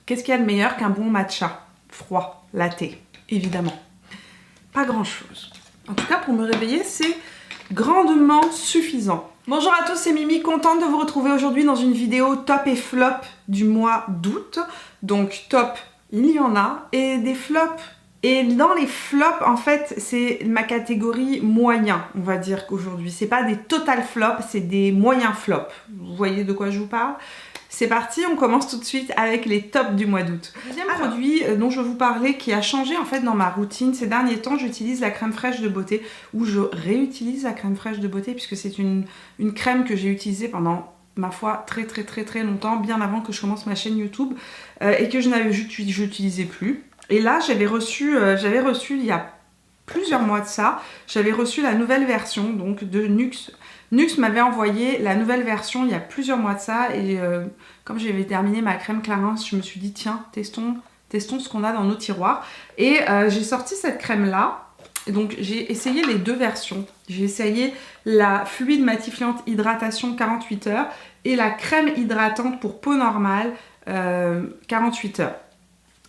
Qu'est-ce qu'il y a de meilleur qu'un bon matcha froid, latte, évidemment? Pas grand-chose. En tout cas, pour me réveiller, c'est grandement suffisant. Bonjour à tous, c'est Mimi, contente de vous retrouver aujourd'hui dans une vidéo top et flop du mois d'août. Donc top, il y en a, et des flops. Et dans les flops, en fait, c'est ma catégorie moyen, on va dire qu'aujourd'hui. C'est pas des total flops, c'est des moyens flops. Vous voyez de quoi je vous parle? C'est parti, on commence tout de suite avec les tops du mois d'août. Deuxième produit dont je vais vous parler qui a changé en fait dans ma routine. Ces derniers temps, j'utilise la crème fraîche de beauté, ou je réutilise la crème fraîche de beauté puisque c'est une crème que j'ai utilisée pendant, ma foi, très longtemps, bien avant que je commence ma chaîne YouTube et que je n'utilisais plus. Et là, j'avais reçu il y a plusieurs mois de ça, j'avais reçu la nouvelle version donc de Nuxe. Nuxe m'avait envoyé la nouvelle version il y a plusieurs mois de ça et comme j'avais terminé ma crème Clarins, je me suis dit tiens, testons ce qu'on a dans nos tiroirs. Et j'ai sorti cette crème là. Et donc j'ai essayé les deux versions. J'ai essayé la fluide matifiante hydratation 48 heures et la crème hydratante pour peau normale 48 heures.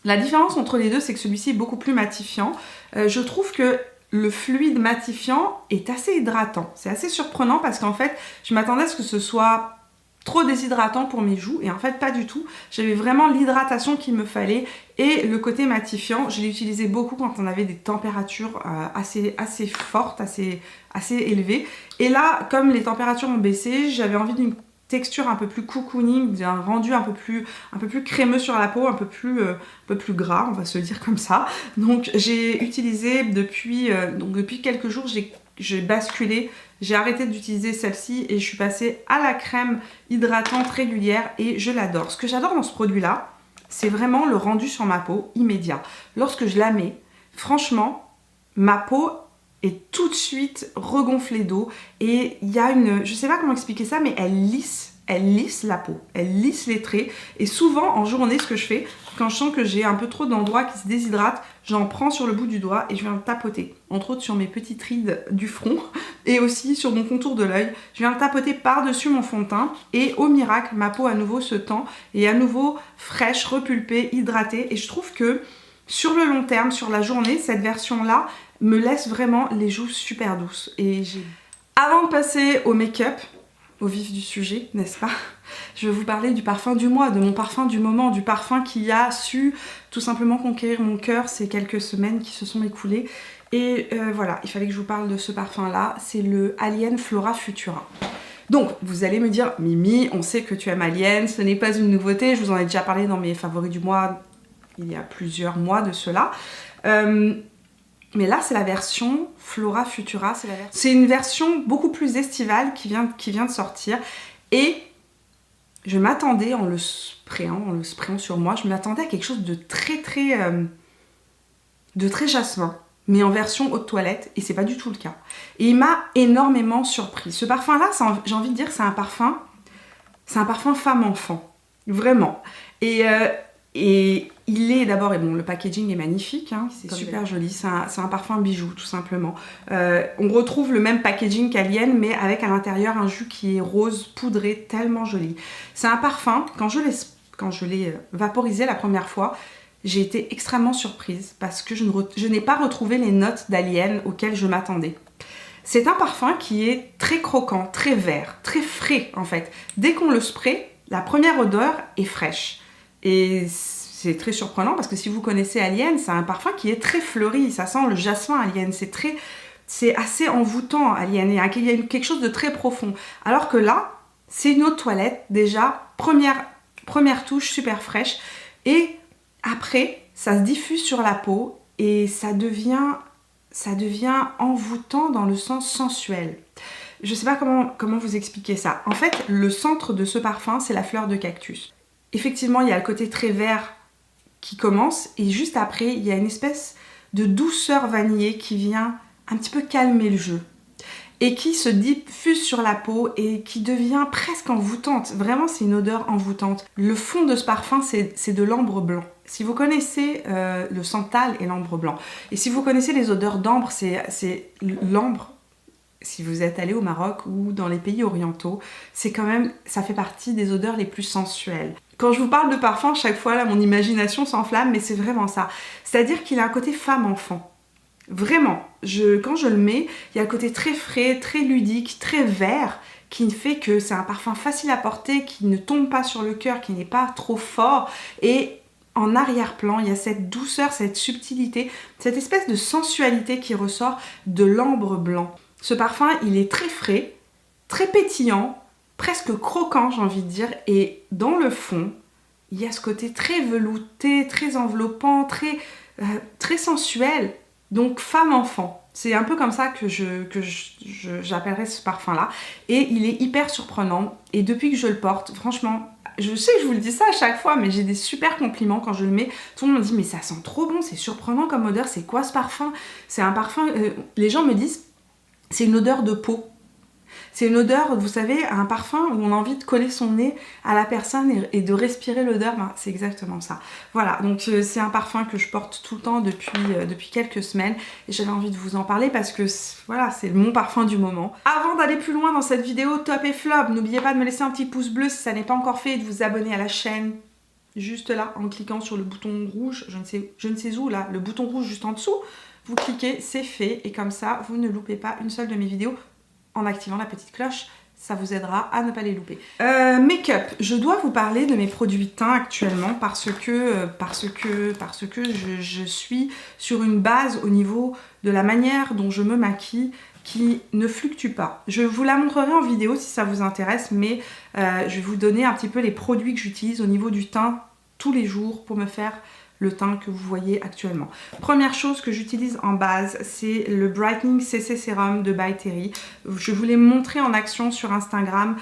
La différence entre les deux, c'est que celui-ci est beaucoup plus matifiant. Je trouve que le fluide matifiant est assez hydratant. C'est assez surprenant parce qu'en fait, je m'attendais à ce que ce soit trop déshydratant pour mes joues et en fait pas du tout. J'avais vraiment l'hydratation qu'il me fallait et le côté matifiant, je l'ai utilisé beaucoup quand on avait des températures assez fortes, assez élevées. Et là, comme les températures ont baissé, j'avais envie d'une texture un peu plus cocooning, d'un rendu un peu plus crémeux sur la peau, un peu plus gras, on va se le dire comme ça. Donc j'ai utilisé depuis quelques jours, j'ai basculé, j'ai arrêté d'utiliser celle-ci et je suis passée à la crème hydratante régulière et je l'adore. Ce que j'adore dans ce produit-là, c'est vraiment le rendu sur ma peau immédiat. Lorsque je la mets, franchement, ma peau est tout de suite regonflée d'eau et il y a je sais pas comment expliquer ça, mais elle lisse la peau, elle lisse les traits. Et souvent en journée, ce que je fais, quand je sens que j'ai un peu trop d'endroits qui se déshydratent, j'en prends sur le bout du doigt et je viens le tapoter, entre autres sur mes petites rides du front et aussi sur mon contour de l'œil. Je viens le tapoter par-dessus mon fond de teint et au miracle, ma peau à nouveau se tend et à nouveau fraîche, repulpée, hydratée. Et je trouve que sur le long terme, sur la journée, cette version-là me laisse vraiment les joues super douces. Et avant de passer au make-up, au vif du sujet, n'est-ce pas? Je vais vous parler du parfum du mois, de mon parfum du moment, du parfum qui a su tout simplement conquérir mon cœur ces quelques semaines qui se sont écoulées. Et voilà, il fallait que je vous parle de ce parfum-là, c'est le Alien Flora Futura. Donc, vous allez me dire, Mimi, on sait que tu aimes Alien, ce n'est pas une nouveauté, je vous en ai déjà parlé dans mes favoris du mois, il y a plusieurs mois de cela. Mais là, c'est la version Flora Futura. C'est une version beaucoup plus estivale qui vient de sortir. Et je m'attendais, en le sprayant sur moi, je m'attendais à quelque chose de très jasmin, mais en version eau de toilette. Et c'est pas du tout le cas. Et il m'a énormément surpris. Ce parfum-là, j'ai envie de dire, c'est un parfum femme-enfant. Vraiment. Et il est d'abord, et bon, le packaging est magnifique, hein, c'est super joli, c'est un parfum bijou tout simplement. On retrouve le même packaging qu'Alien, mais avec à l'intérieur un jus qui est rose poudré, tellement joli. C'est un parfum, quand je l'ai vaporisé la première fois, j'ai été extrêmement surprise parce que je n'ai pas retrouvé les notes d'Alien auxquelles je m'attendais. C'est un parfum qui est très croquant, très vert, très frais en fait. Dès qu'on le spraye, la première odeur est fraîche. Et c'est très surprenant parce que si vous connaissez Alien, c'est un parfum qui est très fleuri, ça sent le jasmin Alien, c'est assez envoûtant Alien, il y a quelque chose de très profond. Alors que là, c'est une eau de toilette déjà, première touche super fraîche et après, ça se diffuse sur la peau et ça devient envoûtant dans le sens sensuel. Je sais pas comment vous expliquer ça. En fait, le centre de ce parfum, c'est la fleur de cactus. Effectivement, il y a le côté très vert qui commence et juste après, il y a une espèce de douceur vanillée qui vient un petit peu calmer le jeu et qui se diffuse sur la peau et qui devient presque envoûtante. Vraiment, c'est une odeur envoûtante. Le fond de ce parfum, c'est de l'ambre blanc. Si vous connaissez le santal et l'ambre blanc, et si vous connaissez les odeurs d'ambre, c'est l'ambre. Si vous êtes allé au Maroc ou dans les pays orientaux, c'est quand même, ça fait partie des odeurs les plus sensuelles. Quand je vous parle de parfum, chaque fois là, mon imagination s'enflamme, mais c'est vraiment ça. C'est-à-dire qu'il a un côté femme-enfant. Vraiment, quand je le mets, il y a un côté très frais, très ludique, très vert, qui fait que c'est un parfum facile à porter, qui ne tombe pas sur le cœur, qui n'est pas trop fort. Et en arrière-plan, il y a cette douceur, cette subtilité, cette espèce de sensualité qui ressort de l'ambre blanc. Ce parfum, il est très frais, très pétillant, presque croquant, j'ai envie de dire. Et dans le fond, il y a ce côté très velouté, très enveloppant, très sensuel. Donc femme-enfant, c'est un peu comme ça que j'appellerais ce parfum-là. Et il est hyper surprenant. Et depuis que je le porte, franchement, je sais que je vous le dis ça à chaque fois, mais j'ai des super compliments quand je le mets. Tout le monde me dit, mais ça sent trop bon, c'est surprenant comme odeur, c'est quoi ce parfum? C'est un parfum, les gens me disent, c'est une odeur de peau. C'est une odeur, vous savez, un parfum où on a envie de coller son nez à la personne et de respirer l'odeur, ben, c'est exactement ça. Voilà, donc c'est un parfum que je porte tout le temps depuis quelques semaines et j'avais envie de vous en parler parce que voilà, c'est mon parfum du moment. Avant d'aller plus loin dans cette vidéo top et flop, n'oubliez pas de me laisser un petit pouce bleu si ça n'est pas encore fait et de vous abonner à la chaîne. Juste là, en cliquant sur le bouton rouge, je ne sais où là, le bouton rouge juste en dessous, vous cliquez, c'est fait et comme ça, vous ne loupez pas une seule de mes vidéos. En activant la petite cloche, ça vous aidera à ne pas les louper. Make-up, je dois vous parler de mes produits teint actuellement parce que je suis sur une base au niveau de la manière dont je me maquille qui ne fluctue pas. Je vous la montrerai en vidéo si ça vous intéresse, mais je vais vous donner un petit peu les produits que j'utilise au niveau du teint tous les jours pour me faire le teint que vous voyez actuellement. Première chose que j'utilise en base, c'est le Brightening CC Serum de By Terry. Je vous l'ai montré en action sur Instagram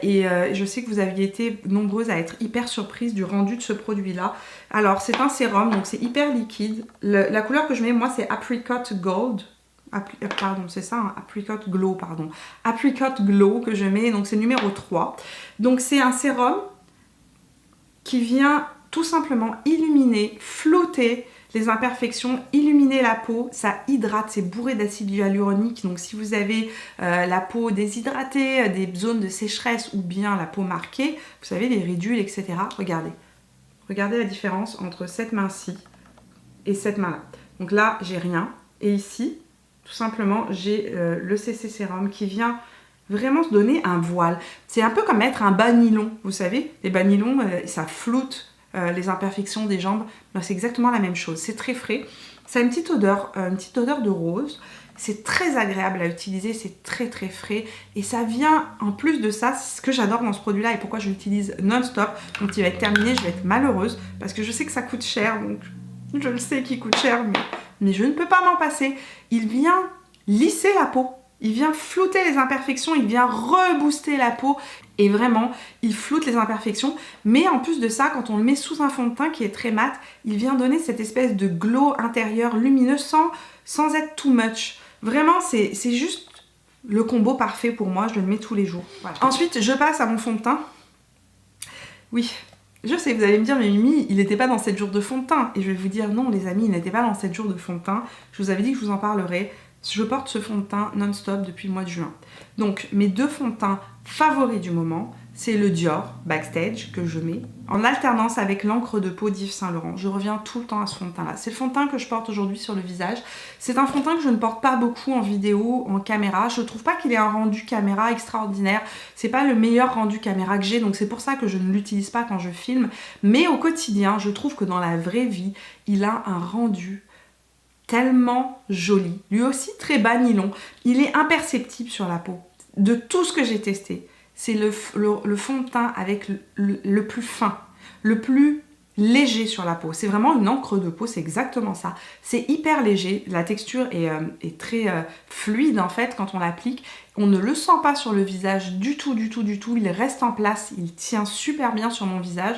et je sais que vous aviez été nombreuses à être hyper surprises du rendu de ce produit-là. Alors, c'est un sérum, donc c'est hyper liquide. La couleur que je mets, moi, c'est Apricot Gold. Pardon, c'est ça, hein, Apricot Glow, pardon. Apricot Glow que je mets, donc c'est numéro 3. Donc, c'est un sérum qui vient tout simplement illuminer, flouter les imperfections, illuminer la peau, ça hydrate, c'est bourré d'acide hyaluronique, donc si vous avez la peau déshydratée, des zones de sécheresse ou bien la peau marquée, vous savez, les ridules, etc. Regardez la différence entre cette main-ci et cette main-là. Donc là, j'ai rien, et ici, tout simplement, j'ai le CC Sérum qui vient vraiment se donner un voile. C'est un peu comme mettre un bas nylon, vous savez, les bas nylon, ça floute les imperfections des jambes, c'est exactement la même chose. C'est très frais, ça a une petite odeur de rose, c'est très agréable à utiliser, c'est très très frais et ça vient en plus de ça, ce que j'adore dans ce produit là et pourquoi je l'utilise non-stop. Quand il va être terminé, je vais être malheureuse parce que je sais que ça coûte cher, donc je le sais qu'il coûte cher, mais je ne peux pas m'en passer. Il vient lisser la peau. Il vient flouter les imperfections, il vient rebooster la peau et vraiment, il floute les imperfections. Mais en plus de ça, quand on le met sous un fond de teint qui est très mat, il vient donner cette espèce de glow intérieur lumineux sans être too much. Vraiment, c'est juste le combo parfait pour moi, je le mets tous les jours. Voilà. Ensuite, je passe à mon fond de teint. Oui, je sais, vous allez me dire, mais Mimi, il n'était pas dans 7 jours de fond de teint. Et je vais vous dire, non les amis, il n'était pas dans 7 jours de fond de teint. Je vous avais dit que je vous en parlerai. Je porte ce fond de teint non-stop depuis le mois de juin. Donc mes deux fonds de teint favoris du moment, c'est le Dior Backstage que je mets en alternance avec l'encre de peau d'Yves Saint Laurent. Je reviens tout le temps à ce fond de teint là. C'est le fond de teint que je porte aujourd'hui sur le visage. C'est un fond de teint que je ne porte pas beaucoup en vidéo, en caméra. Je trouve pas qu'il ait un rendu caméra extraordinaire. C'est pas le meilleur rendu caméra que j'ai, donc c'est pour ça que je ne l'utilise pas quand je filme. Mais au quotidien, je trouve que dans la vraie vie, il a un rendu tellement joli, lui aussi très bas nylon, il est imperceptible sur la peau. De tout ce que j'ai testé, c'est le fond de teint avec le plus fin, le plus léger sur la peau. C'est vraiment une encre de peau, c'est exactement ça. C'est hyper léger, la texture est très fluide en fait quand on l'applique. On ne le sent pas sur le visage du tout, il reste en place, il tient super bien sur mon visage.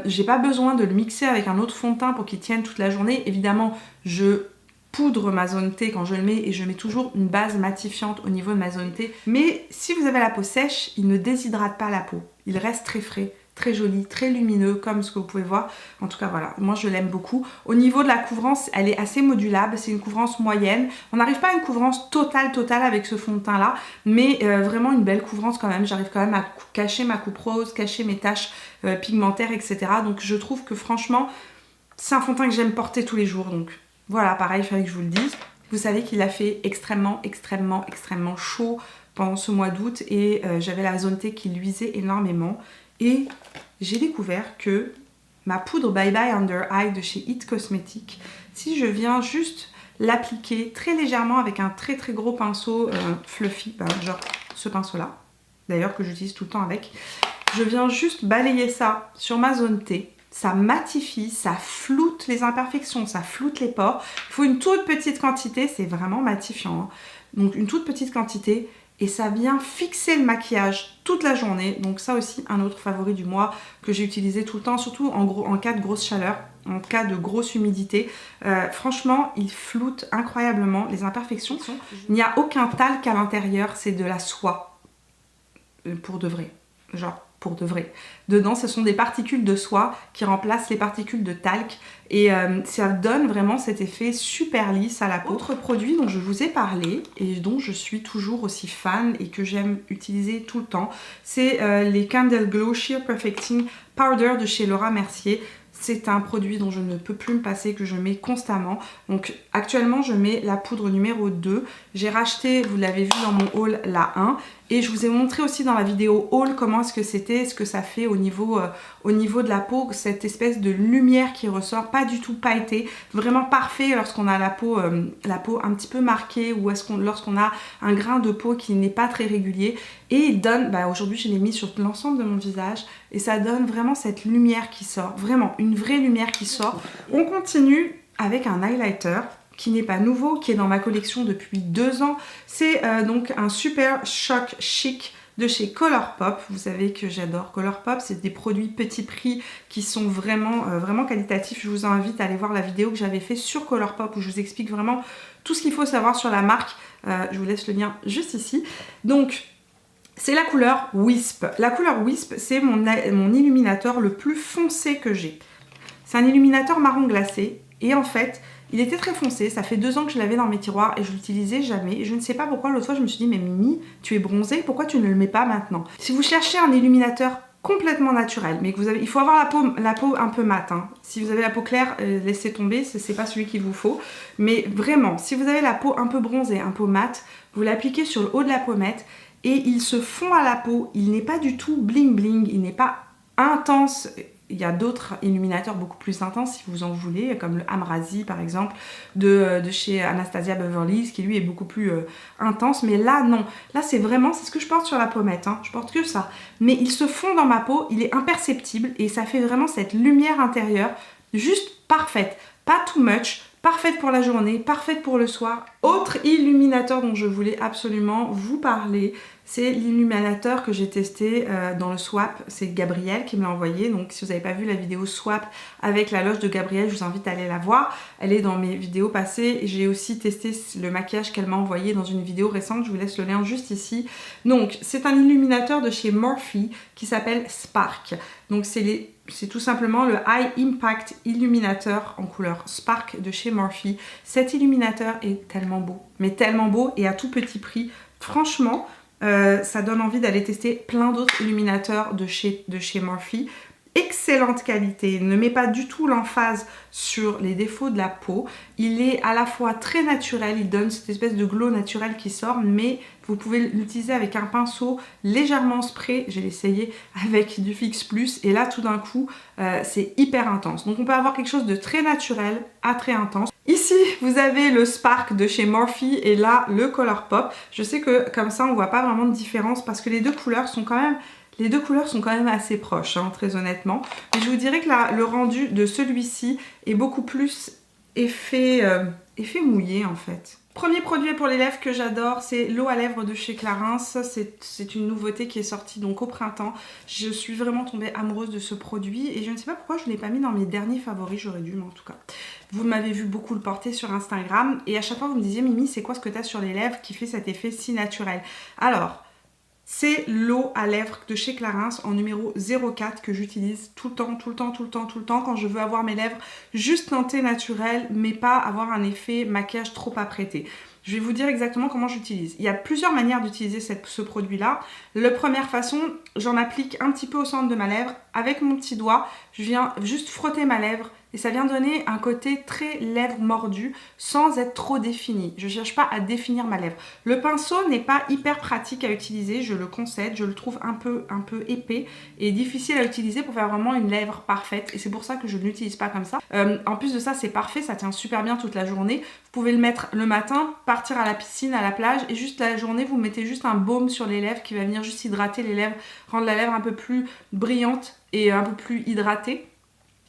J'ai pas besoin de le mixer avec un autre fond de teint pour qu'il tienne toute la journée. Évidemment, je poudre ma zone T quand je le mets et je mets toujours une base matifiante au niveau de ma zone T. Mais si vous avez la peau sèche, il ne déshydrate pas la peau. Il reste très frais, très joli, très lumineux comme ce que vous pouvez voir. En tout cas voilà, moi je l'aime beaucoup. Au niveau de la couvrance, elle est assez modulable, c'est une couvrance moyenne. On n'arrive pas à une couvrance totale avec ce fond de teint là, mais vraiment une belle couvrance quand même. J'arrive quand même à cacher ma coupe rose, cacher mes taches pigmentaires, etc. Donc je trouve que franchement, c'est un fond de teint que j'aime porter tous les jours. Donc voilà, pareil, il fallait que je vous le dise. Vous savez qu'il a fait extrêmement chaud pendant ce mois d'août et j'avais la zone T qui luisait énormément. Et j'ai découvert que ma poudre Bye Bye Under Eye de chez It Cosmetics, si je viens juste l'appliquer très légèrement avec un très gros pinceau fluffy, genre ce pinceau là, d'ailleurs que j'utilise tout le temps avec, je viens juste balayer ça sur ma zone T, ça matifie, ça floute les imperfections, ça floute les pores. Il faut une toute petite quantité, c'est vraiment matifiant, hein. Donc une toute petite quantité. Et ça vient fixer le maquillage toute la journée. Donc ça aussi, un autre favori du mois que j'ai utilisé tout le temps, surtout en cas de grosse chaleur, en cas de grosse humidité. Franchement, il floute incroyablement les imperfections. Il n'y a aucun talc à l'intérieur, c'est de la soie. Pour de vrai. Genre, pour de vrai. Dedans, ce sont des particules de soie qui remplacent les particules de talc. Et ça donne vraiment cet effet super lisse à la peau. Autre produit dont je vous ai parlé et dont je suis toujours aussi fan et que j'aime utiliser tout le temps, c'est les Candle Glow Sheer Perfecting Powder de chez Laura Mercier. C'est un produit dont je ne peux plus me passer, que je mets constamment. Donc actuellement je mais la poudre numéro 2. J'ai racheté, vous l'avez vu dans mon haul, la 1. Et je vous ai montré aussi dans la vidéo haul comment est-ce que c'était, ce que ça fait au niveau de la peau. Cette espèce de lumière qui ressort, pas du tout pailletée. Vraiment parfait lorsqu'on a la peau un petit peu marquée ou lorsqu'on a un grain de peau qui n'est pas très régulier. Et il donne, aujourd'hui je l'ai mis sur l'ensemble de mon visage. Et ça donne vraiment cette lumière qui sort. Vraiment une vraie lumière qui sort. On continue avec un highlighter qui n'est pas nouveau, qui est dans ma collection depuis 2 ans. C'est donc un Super Shock Chic de chez Colourpop. Vous savez que j'adore Colourpop, c'est des produits petit prix qui sont vraiment qualitatifs. Je vous invite à aller voir la vidéo que j'avais fait sur Colourpop où je vous explique vraiment tout ce qu'il faut savoir sur la marque. Je vous laisse le lien juste ici. Donc, c'est la couleur Wisp. La couleur Wisp, c'est mon illuminateur le plus foncé que j'ai. C'est un illuminateur marron glacé et en fait, il était très foncé, ça fait 2 ans que je l'avais dans mes tiroirs et je l'utilisais jamais. Je ne sais pas pourquoi, l'autre fois je me suis dit, mais Mimi, tu es bronzée, pourquoi tu ne le mets pas maintenant? Si vous cherchez un illuminateur complètement naturel, mais que vous avez, il faut avoir la peau un peu mate, hein. Si vous avez la peau claire, laissez tomber, c'est pas celui qu'il vous faut. Mais vraiment, si vous avez la peau un peu bronzée, un peu mate, vous l'appliquez sur le haut de la pommette et il se fond à la peau. Il n'est pas du tout bling bling, il n'est pas intense. Il y a d'autres illuminateurs beaucoup plus intenses si vous en voulez, comme le Amrazi par exemple, de chez Anastasia Beverly Hills, qui lui est beaucoup plus intense. Mais là, non. Là, c'est ce que je porte sur la pommette, hein. Je porte que ça. Mais il se fond dans ma peau, il est imperceptible et ça fait vraiment cette lumière intérieure juste parfaite. Pas too much. Parfaite pour la journée, parfaite pour le soir. Autre illuminateur dont je voulais absolument vous parler, c'est l'illuminateur que j'ai testé dans le swap. C'est Gabrielle qui me l'a envoyé. Donc si vous n'avez pas vu la vidéo swap avec la loge de Gabrielle, je vous invite à aller la voir. Elle est dans mes vidéos passées. J'ai aussi testé le maquillage qu'elle m'a envoyé dans une vidéo récente. Je vous laisse le lien juste ici. Donc c'est un illuminateur de chez Morphe qui s'appelle Spark. Donc c'est tout simplement le High Impact Illuminateur en couleur Spark de chez Morphe. Cet illuminateur est tellement beau, mais tellement beau et à tout petit prix. Franchement, ça donne envie d'aller tester plein d'autres illuminateurs de chez Morphe. Excellente qualité, il ne met pas du tout l'emphase sur les défauts de la peau. Il est à la fois très naturel, il donne cette espèce de glow naturel qui sort, mais vous pouvez l'utiliser avec un pinceau légèrement spray. J'ai essayé avec du Fix Plus et là tout d'un coup c'est hyper intense. Donc on peut avoir quelque chose de très naturel à très intense. Ici vous avez le Spark de chez Morphe et là le Colourpop. Je sais que comme ça on voit pas vraiment de différence parce que les deux couleurs sont quand même assez proches, hein, très honnêtement. Mais je vous dirais que le rendu de celui-ci est beaucoup plus effet mouillé en fait. Premier produit pour les lèvres que j'adore, c'est l'eau à lèvres de chez Clarins. C'est une nouveauté qui est sortie donc au printemps. Je suis vraiment tombée amoureuse de ce produit et je ne sais pas pourquoi je ne l'ai pas mis dans mes derniers favoris, j'aurais dû, mais en tout cas. Vous m'avez vu beaucoup le porter sur Instagram et à chaque fois vous me disiez Mimi, c'est quoi ce que tu as sur les lèvres qui fait cet effet si naturel? Alors, c'est l'eau à lèvres de chez Clarins en numéro 04 que j'utilise tout le temps quand je veux avoir mes lèvres juste teintées naturelles mais pas avoir un effet maquillage trop apprêté. Je vais vous dire exactement comment j'utilise. Il y a plusieurs manières d'utiliser ce produit-là. La première façon, j'en applique un petit peu au centre de ma lèvre. Avec mon petit doigt, je viens juste frotter ma lèvre et ça vient donner un côté très lèvre mordue sans être trop défini. Je ne cherche pas à définir ma lèvre. Le pinceau n'est pas hyper pratique à utiliser, je le concède. Je le trouve un peu épais et difficile à utiliser pour faire vraiment une lèvre parfaite. Et c'est pour ça que je ne l'utilise pas comme ça. En plus de ça, c'est parfait, ça tient super bien toute la journée. Vous pouvez le mettre le matin, partir à la piscine, à la plage et juste la journée, vous mettez juste un baume sur les lèvres qui va venir juste hydrater les lèvres, rendre la lèvre un peu plus brillante et un peu plus hydratée.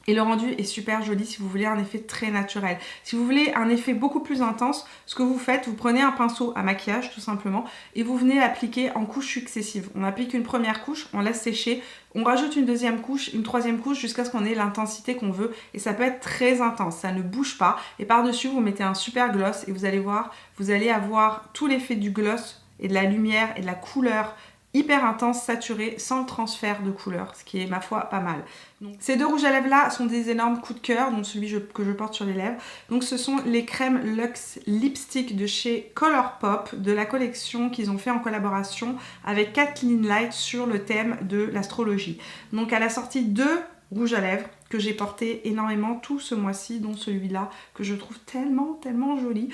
Et le rendu est super joli si vous voulez un effet très naturel. Si vous voulez un effet beaucoup plus intense, ce que vous faites, vous prenez un pinceau à maquillage tout simplement et vous venez l'appliquer en couches successives. On applique une première couche, on laisse sécher, on rajoute une deuxième couche, une troisième couche jusqu'à ce qu'on ait l'intensité qu'on veut et ça peut être très intense, ça ne bouge pas. Et par-dessus, vous mettez un super gloss et vous allez voir, vous allez avoir tout l'effet du gloss et de la lumière et de la couleur hyper intense, saturé, sans le transfert de couleur, ce qui est ma foi pas mal. Donc, ces deux rouges à lèvres là sont des énormes coups de cœur, dont celui que je porte sur les lèvres. Donc ce sont les crèmes Luxe Lipstick de chez Colourpop, de la collection qu'ils ont fait en collaboration avec Kathleen Light sur le thème de l'astrologie. Donc elle a sorti deux rouges à lèvres que j'ai porté énormément tout ce mois-ci, dont celui-là que je trouve tellement joli.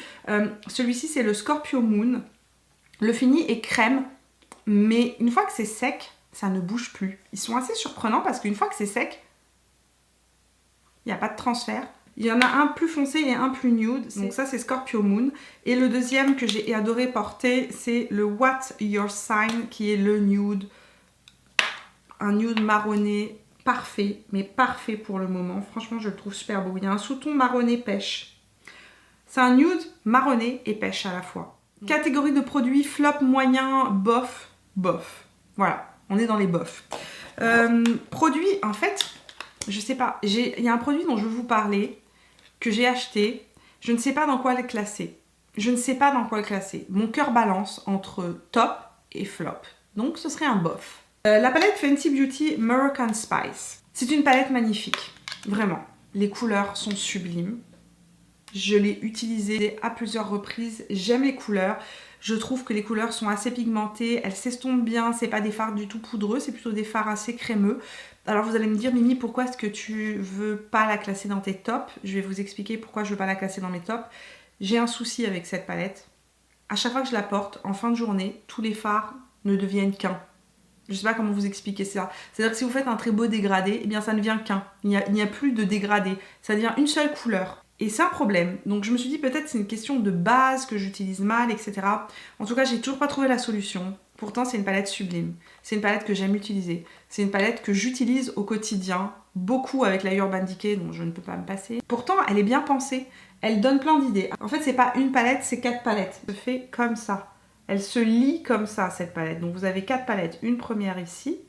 Celui-ci c'est le Scorpio Moon. Le fini est crème. Mais une fois que c'est sec, ça ne bouge plus. Ils sont assez surprenants parce qu'une fois que c'est sec, il n'y a pas de transfert. Il y en a un plus foncé et un plus nude. Donc ça, c'est Scorpio Moon. Et le deuxième que j'ai adoré porter, c'est le What Your Sign, qui est le nude. Un nude marronné parfait, mais parfait pour le moment. Franchement, je le trouve super beau. Il y a un sous-ton marronné pêche. C'est un nude marronné et pêche à la fois. Catégorie de produits flop, moyen, bof. Bof. Voilà, on est dans les bofs. Produit, en fait, je sais pas. Il y a un produit dont je veux vous parler, que j'ai acheté. Je ne sais pas dans quoi le classer. Mon cœur balance entre top et flop. Donc, ce serait un bof. La palette Fenty Beauty Moroccan Spice. C'est une palette magnifique. Vraiment. Les couleurs sont sublimes. Je l'ai utilisée à plusieurs reprises. J'aime les couleurs. Je trouve que les couleurs sont assez pigmentées, elles s'estompent bien, c'est pas des fards du tout poudreux, c'est plutôt des fards assez crémeux. Alors vous allez me dire, Mimi, pourquoi est-ce que tu veux pas la classer dans tes tops? Je vais vous expliquer pourquoi je veux pas la classer dans mes tops. J'ai un souci avec cette palette. À chaque fois que je la porte, en fin de journée, tous les fards ne deviennent qu'un. Je sais pas comment vous expliquer ça. C'est-à-dire que si vous faites un très beau dégradé, eh bien ça ne vient qu'un. Il n'y a plus de dégradé. Ça devient une seule couleur. Et c'est un problème. Donc je me suis dit peut-être c'est une question de base que j'utilise mal, etc. En tout cas, j'ai toujours pas trouvé la solution. Pourtant, c'est une palette sublime. C'est une palette que j'aime utiliser. C'est une palette que j'utilise au quotidien, beaucoup avec la Urban Decay, dont je ne peux pas me passer. Pourtant, elle est bien pensée. Elle donne plein d'idées. En fait, c'est pas une palette, c'est 4 palettes. Elle se fait comme ça. Elle se lie comme ça, cette palette. Donc vous avez 4 palettes. Une première ici,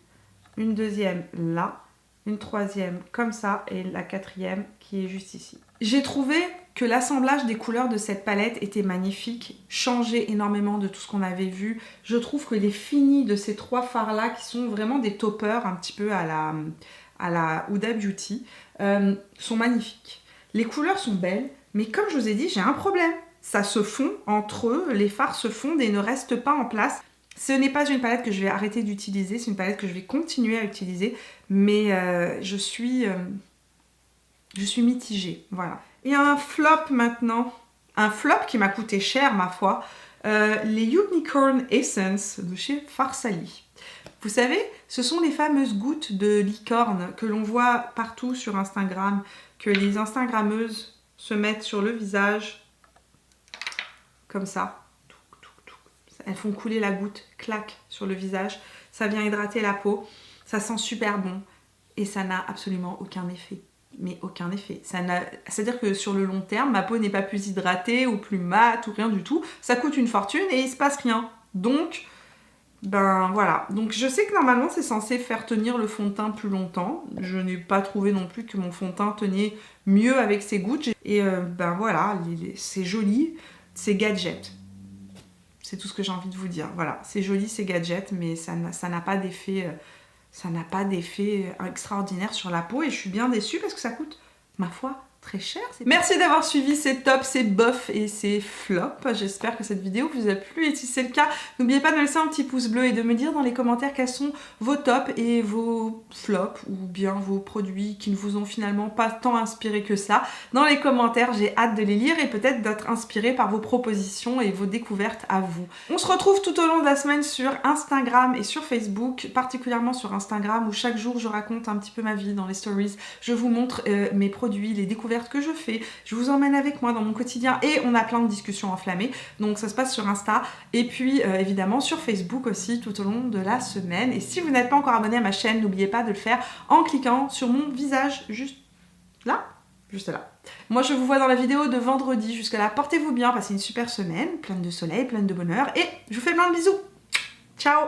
une deuxième là, une troisième comme ça et la quatrième qui est juste ici. J'ai trouvé que l'assemblage des couleurs de cette palette était magnifique, changeait énormément de tout ce qu'on avait vu. Je trouve que les finis de ces 3 fards là, qui sont vraiment des toppers un petit peu à la Huda Beauty, sont magnifiques. Les couleurs sont belles, mais comme je vous ai dit, j'ai un problème. Ça se fond entre eux, les fards se fondent et ne restent pas en place. Ce n'est pas une palette que je vais arrêter d'utiliser, c'est une palette que je vais continuer à utiliser, mais je suis mitigée, voilà. Et un flop maintenant, un flop qui m'a coûté cher ma foi, les Unicorn Essence de chez Farsali. Vous savez, ce sont les fameuses gouttes de licorne que l'on voit partout sur Instagram, que les Instagrammeuses se mettent sur le visage, comme ça. Elles font couler la goutte, clac, sur le visage. Ça vient hydrater la peau. Ça sent super bon. Et ça n'a absolument aucun effet. Mais aucun effet. C'est-à-dire que sur le long terme, ma peau n'est pas plus hydratée ou plus mate ou rien du tout. Ça coûte une fortune et il se passe rien. Donc, ben voilà. Donc je sais que normalement, c'est censé faire tenir le fond de teint plus longtemps. Je n'ai pas trouvé non plus que mon fond de teint tenait mieux avec ces gouttes. Et ben voilà, c'est joli. C'est gadget. C'est tout ce que j'ai envie de vous dire. Voilà, c'est joli ces gadgets, mais ça n'a pas d'effet extraordinaire sur la peau et je suis bien déçue parce que ça coûte, ma foi, très cher. Merci d'avoir suivi ces tops, ces bofs et ces flops. J'espère que cette vidéo vous a plu et si c'est le cas, n'oubliez pas de me laisser un petit pouce bleu et de me dire dans les commentaires quels sont vos tops et vos flops ou bien vos produits qui ne vous ont finalement pas tant inspiré que ça. Dans les commentaires, j'ai hâte de les lire et peut-être d'être inspirée par vos propositions et vos découvertes à vous. On se retrouve tout au long de la semaine sur Instagram et sur Facebook, particulièrement sur Instagram où chaque jour je raconte un petit peu ma vie dans les stories. Je vous montre mes produits, les découvertes que je fais, je vous emmène avec moi dans mon quotidien et on a plein de discussions enflammées, donc ça se passe sur Insta et puis évidemment sur Facebook aussi tout au long de la semaine. Et si vous n'êtes pas encore abonné à ma chaîne, n'oubliez pas de le faire en cliquant sur mon visage juste là. Juste là. Moi je vous vois dans la vidéo de vendredi. Jusqu'à là, portez-vous bien, passez une super semaine, pleine de soleil, pleine de bonheur et je vous fais plein de bisous. Ciao.